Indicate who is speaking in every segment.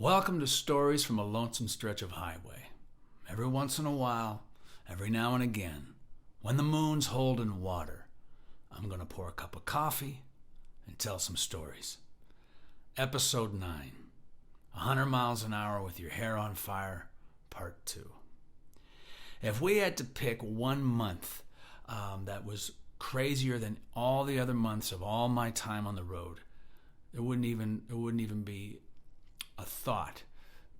Speaker 1: Welcome to Stories from a Lonesome Stretch of Highway. Every once in a while, every now and again, when the moon's holding water, I'm going to pour a cup of coffee and tell some stories. Episode 9, 100 miles an hour with your hair on fire, Part 2. If we had to pick one month that was crazier than all the other months of all my time on the road, it wouldn't even be a thought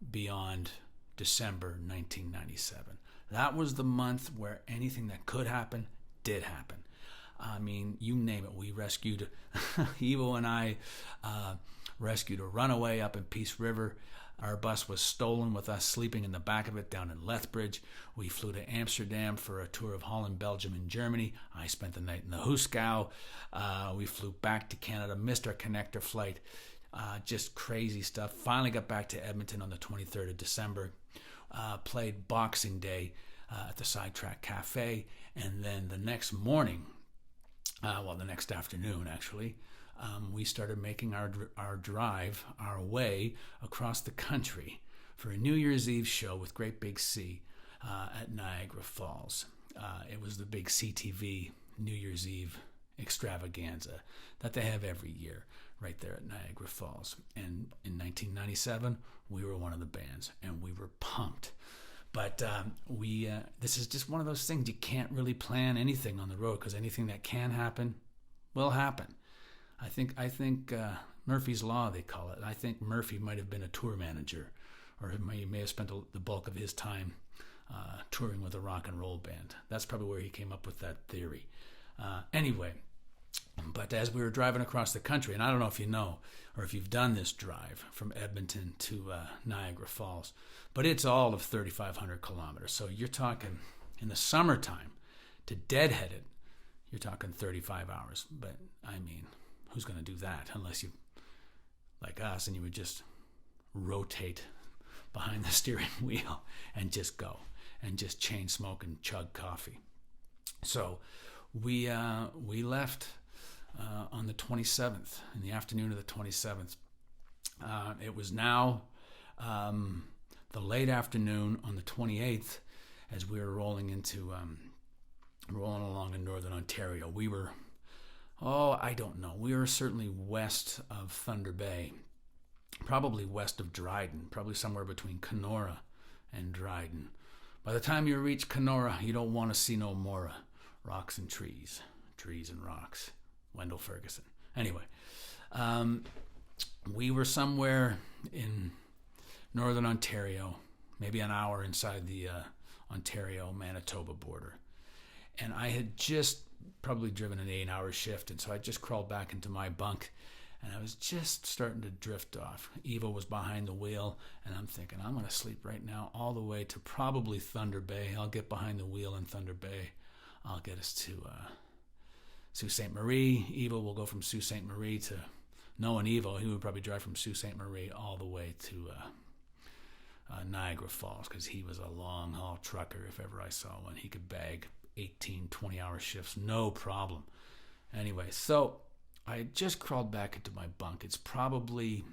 Speaker 1: beyond December 1997. That was the month where anything that could happen did happen. I mean, you name it. We rescued, Evo and I rescued a runaway up in Peace River. Our bus was stolen with us sleeping in the back of it down in Lethbridge. We flew to Amsterdam for a tour of Holland, Belgium, and Germany. I spent the night in the Hooskow. We flew back to Canada, missed our connector flight. Just crazy stuff. Finally got back to Edmonton on the 23rd of December. Played Boxing Day at the Sidetrack Cafe. And then the next morning, the next afternoon actually, we started making our drive, our way across the country for a New Year's Eve show with Great Big C at Niagara Falls. It was the big CTV New Year's Eve extravaganza that they have every year right there at Niagara Falls. And in 1997, we were one of the bands, and we were pumped. But this is just one of those things. You can't really plan anything on the road because anything that can happen will happen. I think Murphy's Law, they call it. I think Murphy might have been a tour manager, or he may have spent the bulk of his time touring with a rock and roll band. That's probably where he came up with that theory. Anyway, but as we were driving across the country, and I don't know if you know or if you've done this drive from Edmonton to Niagara Falls, but it's all of 3,500 kilometers. So you're talking in the summertime to deadhead it, you're talking 35 hours. But I mean, who's going to do that unless you, like us, and you would just rotate behind the steering wheel and just go and just chain smoke and chug coffee. So we left on the 27th, in the afternoon of the 27th. It was now the late afternoon on the 28th as we were rolling along in northern Ontario. We were, I don't know. We were certainly west of Thunder Bay, probably west of Dryden, probably somewhere between Kenora and Dryden. By the time you reach Kenora, you don't want to see no more rocks and trees and rocks. Wendell Ferguson. Anyway, we were somewhere in northern Ontario, maybe an hour inside the Ontario-Manitoba border. And I had just probably driven an 8-hour shift, and so I just crawled back into my bunk, and I was just starting to drift off. Eva was behind the wheel, and I'm thinking, I'm going to sleep right now all the way to probably Thunder Bay. I'll get behind the wheel in Thunder Bay. I'll get us to Sault Ste. Marie. Eva will go from Sault Ste. Marie to, knowing Eva, he would probably drive from Sault Ste. Marie all the way to Niagara Falls, because he was a long-haul trucker if ever I saw one. He could bag 18, 20-hour shifts, no problem. Anyway, so I just crawled back into my bunk. It's probably,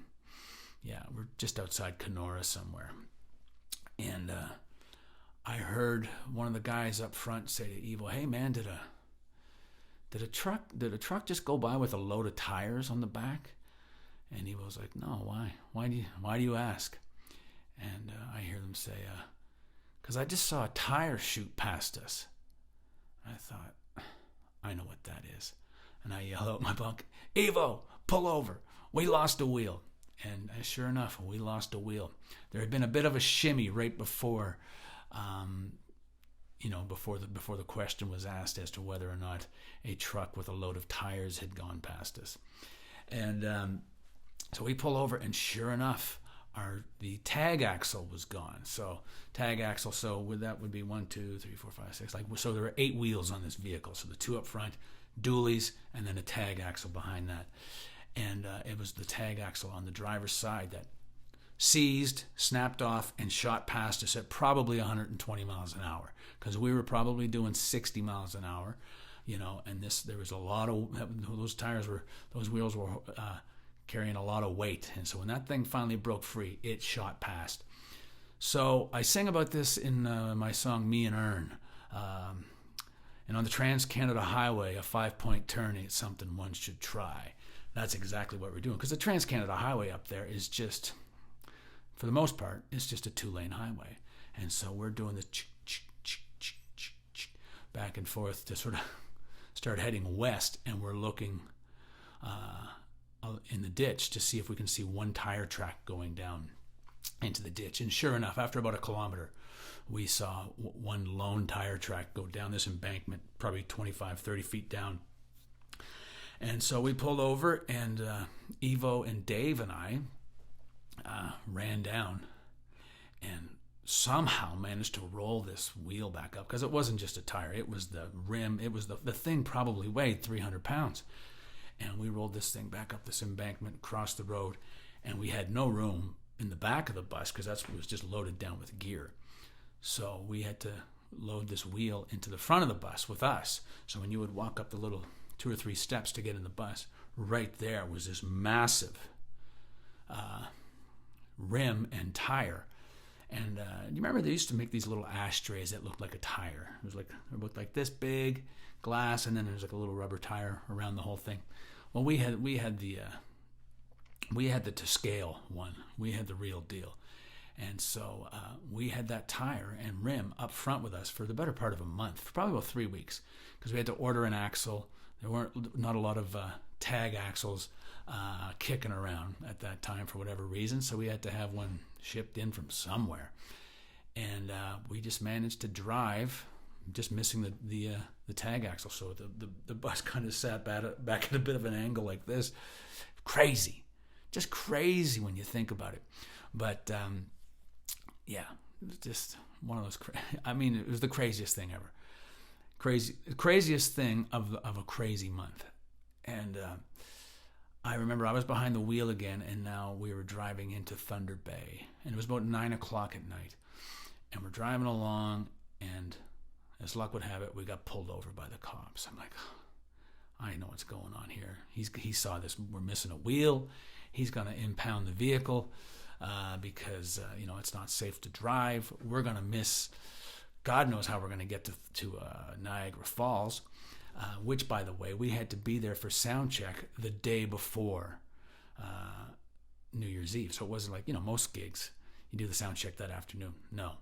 Speaker 1: we're just outside Kenora somewhere. And I heard one of the guys up front say to Evo, "Hey man, did a truck just go by with a load of tires on the back?" And Evo was like, "No, why? Why do you ask?" And I hear them say, "'Cause I just saw a tire shoot past us." I thought, I know what that is. And I yell out my bunk, "Evo, pull over. We lost a wheel." And sure enough, we lost a wheel. There had been a bit of a shimmy right before, before the question was asked as to whether or not a truck with a load of tires had gone past us. And so we pull over, and sure enough, the tag axle was gone. So tag axle, that would be 1, 2, 3, 4, 5, 6. So there were 8 wheels on this vehicle. So the 2 up front, dualies, and then a tag axle behind that. And it was the tag axle on the driver's side that seized, snapped off, and shot past us at probably 120 miles an hour, because we were probably doing 60 miles an hour, and there was a lot of those wheels were carrying a lot of weight. And so when that thing finally broke free, it shot past. So I sing about this in my song Me and Ern. And on the Trans-Canada Highway, a 5-point turn ain't something one should try. That's exactly what we're doing. Because the Trans-Canada Highway up there is just, for the most part, it's just a 2-lane highway. And so we're doing this back and forth to sort of start heading west. And we're looking in the ditch to see if we can see one tire track going down into the ditch. And sure enough, after about a kilometer, we saw one lone tire track go down this embankment, probably 25, 30 feet down. And so we pulled over, and Evo and Dave and I ran down and somehow managed to roll this wheel back up, because it wasn't just a tire. It was the rim. It was the thing probably weighed 300 pounds. And we rolled this thing back up this embankment, across the road, and we had no room in the back of the bus because it was just loaded down with gear. So we had to load this wheel into the front of the bus with us. So when you would walk up the little 2 or 3 steps to get in the bus, right there was this massive rim and tire. And you remember they used to make these little ashtrays that looked like a tire. It looked like this big glass, and then there's like a little rubber tire around the whole thing. Well, we had the to scale one. We had the real deal. And so we had that tire and rim up front with us for the better part of a month, for probably about 3 weeks, because we had to order an axle. There weren't not a lot of tag axles kicking around at that time for whatever reason, so we had to have one shipped in from somewhere. And we just managed to drive, just missing the tag axle, so the bus kind of sat back at a bit of an angle like this. Crazy. Just crazy when you think about it. But yeah, just one of those. It was the craziest thing ever. Craziest thing of a crazy month. And I remember I was behind the wheel again, and now we were driving into Thunder Bay, and it was about 9 o'clock at night, and we're driving along, and as luck would have it, we got pulled over by the cops. I'm like, I know what's going on here. He saw this. We're missing a wheel. He's going to impound the vehicle because it's not safe to drive. We're going to miss. God knows how we're going to get to Niagara Falls, which, by the way, we had to be there for sound check the day before New Year's Eve. So it wasn't like most gigs you do the sound check that afternoon. No,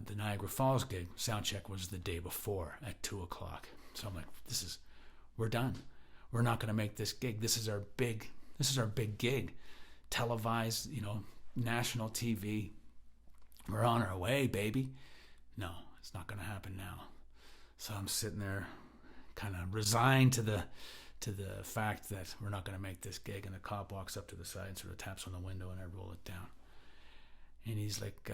Speaker 1: the Niagara Falls gig sound check was the day before at 2 o'clock. So I'm like, we're done. We're not going to make this gig. This is our big gig, televised, national TV. We're on our way, baby. No, it's not going to happen now. So I'm sitting there, kind of resigned to the fact that we're not going to make this gig. And the cop walks up to the side and sort of taps on the window, and I roll it down. And he's like,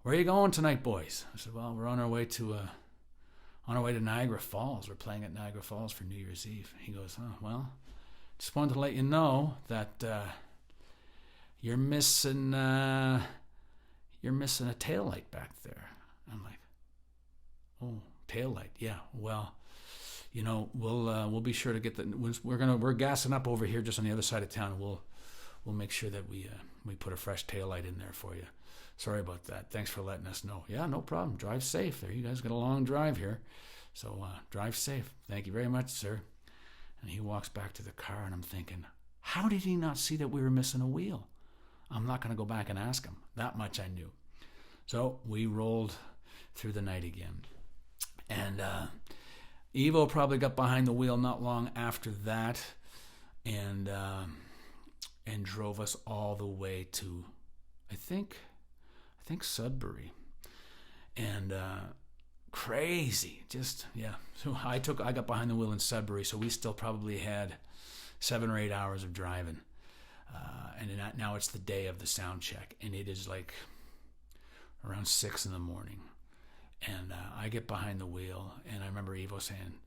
Speaker 1: "Where are you going tonight, boys?" I said, "Well, we're on our way to Niagara Falls. We're playing at Niagara Falls for New Year's Eve." He goes, "Oh, well, just wanted to let you know that you're missing a taillight back there." I'm like, "Oh, taillight? Yeah. Well, we'll be sure to get we're gassing up over here just on the other side of town. We'll make sure that we put a fresh taillight in there for you. Sorry about that. Thanks for letting us know." "Yeah, no problem. Drive safe there. You guys got a long drive here. So drive safe. Thank you very much, sir." And he walks back to the car, and I'm thinking, how did he not see that we were missing a wheel? I'm not going to go back and ask him. That much I knew. So we rolled through the night again. And Evo probably got behind the wheel not long after that, and drove us all the way to, I think Sudbury. And crazy, just yeah. So I got behind the wheel in Sudbury, so we still probably had 7 or 8 hours of driving. And now it's the day of the sound check, and it is like around 6 in the morning. And I get behind the wheel, and I remember Evo saying,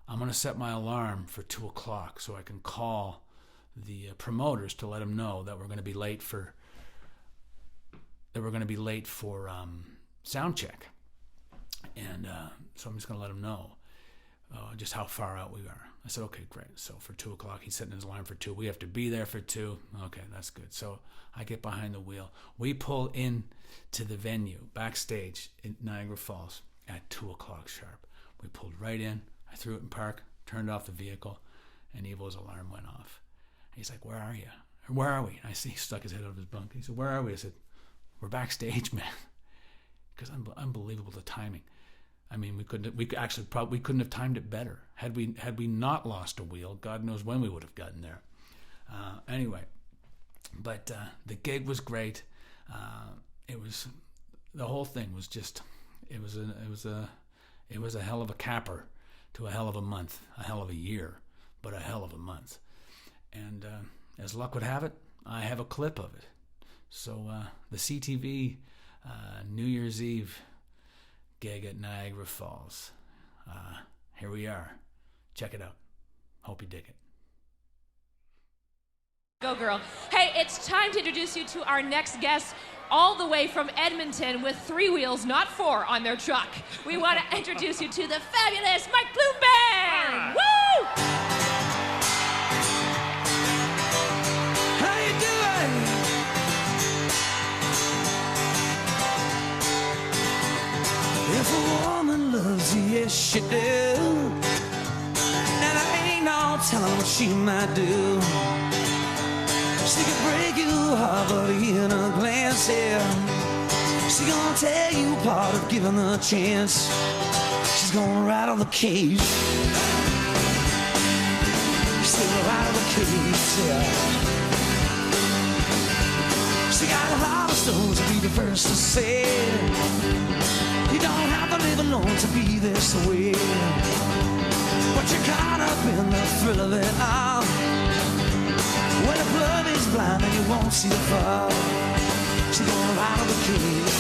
Speaker 1: "I'm going to set my alarm for 2 o'clock so I can call the promoters to let them know that we're going to be late for sound check." And so I'm just going to let them know just how far out we are. I said, okay, great. So for 2 o'clock, he's setting his alarm for 2. We have to be there for 2. Okay, that's good. So I get behind the wheel. We pull in to the venue, backstage in Niagara Falls at 2 o'clock sharp. We pulled right in. I threw it in park, turned off the vehicle, and Evo's alarm went off. He's like, where are you? Where are we? I see he stuck his head out of his bunk. He said, where are we? I said, we're backstage, man. Because unbelievable the timing. I mean, we couldn't have timed it better. Had we not lost a wheel, God knows when we would have gotten there. Anyway, but the gig was great. The whole thing was just, it was a hell of a capper to a hell of a month, a hell of a year, but a hell of a month. And as luck would have it, I have a clip of it. So the CTV New Year's Eve gig at Niagara Falls. Here we are. Check it out. Hope you dig it.
Speaker 2: Go girl. Hey, it's time to introduce you to our next guest, all the way from Edmonton with 3 wheels, not 4, on their truck. We want to introduce you to the fabulous Mike Bloom Band. Woo!
Speaker 3: How you doing? If a woman loves you, yes she do. And I ain't no telling what she might do. She could break your heart, but in a glance, yeah. She gonna tear you apart if given the chance. She's gonna rattle the cage. She's gonna rattle the cage, yeah. She got a heart of stone to be the first to say it. You don't have to live alone to be this way. But you're caught up in the thrill of it all. When the blood is blind and you won't see the fall. She's gonna rattle the cage.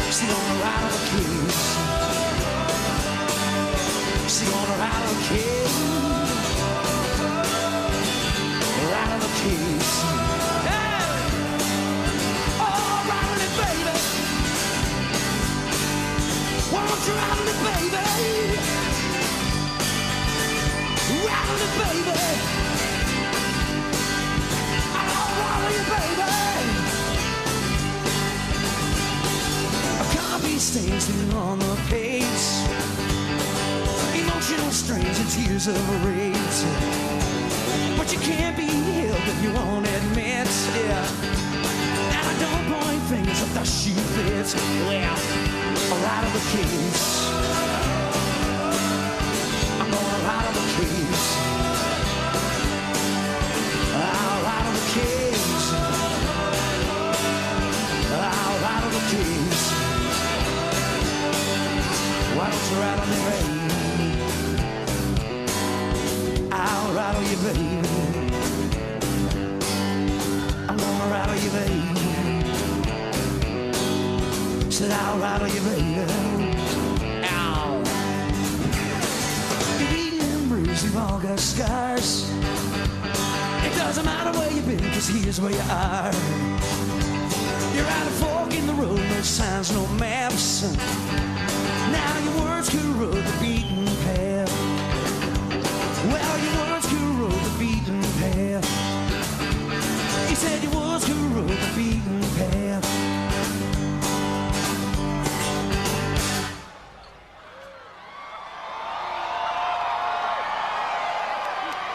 Speaker 3: She's gonna rattle the cage. She's gonna rattle the cage. Rattle the cage. Hey! Oh, rattle it, baby. Why don't you rattle it, baby? Rattle it, baby. I'll rattle you, baby. A copy stains written on the page. Emotional strains and tears of rage. But you can't be healed if you won't admit, yeah. And I don't point fingers at the shoe fits. Well, I'll rattle the cage. I'm gonna rattle the cage. I'll rattle the cage. I'll rattle the cage. Why don't you rattle me, baby? I'll rattle you, baby. I'm gonna rattle you, baby. Said I'll rattle you, baby. Ow. You're beaten and bruised, you've all got scars. It doesn't matter where you've been, 'cause here's where you are. You're at a fork in the road, no signs, no maps. Now your words corrode the beaten path. Well, your words corrode the beaten path. He said your words corrode the beaten path.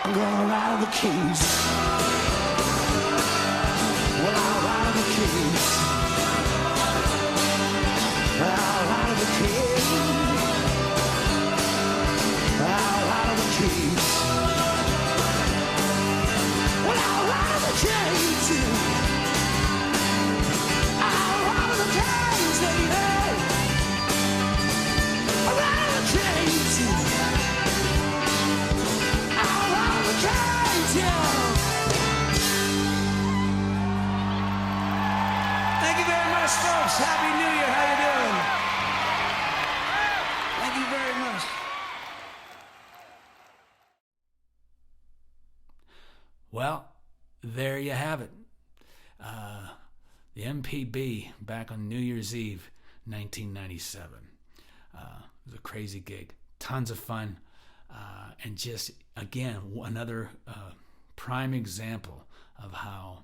Speaker 3: I'm gonna rattle the keys. Well, I'll rattle the keys. I'll rattle the keys. I'll rattle the keys. Well, I'll rattle the keys. I'll rattle the keys, baby. I'll rattle the keys. I'll rattle the keys, yeah. Thank you very much, folks. Happy New Year. How you doing? Thank you very much.
Speaker 1: Well, there you have it. The MPB back on New Year's Eve, 1997. It was a crazy gig. tons of fun, and just, again, another prime example of how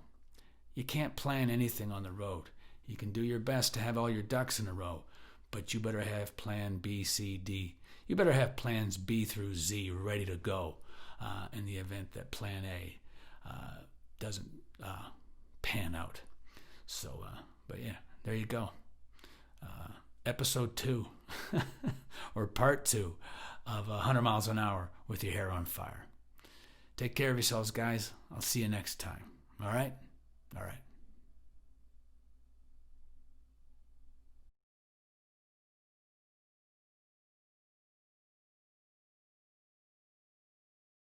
Speaker 1: you can't plan anything on the road. You can do your best to have all your ducks in a row, but you better have plan B, C, D. You better have plans B through Z ready to go in the event that plan A doesn't pan out. So, but yeah, there you go. Episode 2 or part 2 of 100 miles an hour with your hair on fire. Take care of yourselves, guys. I'll see you next time. All right? All right.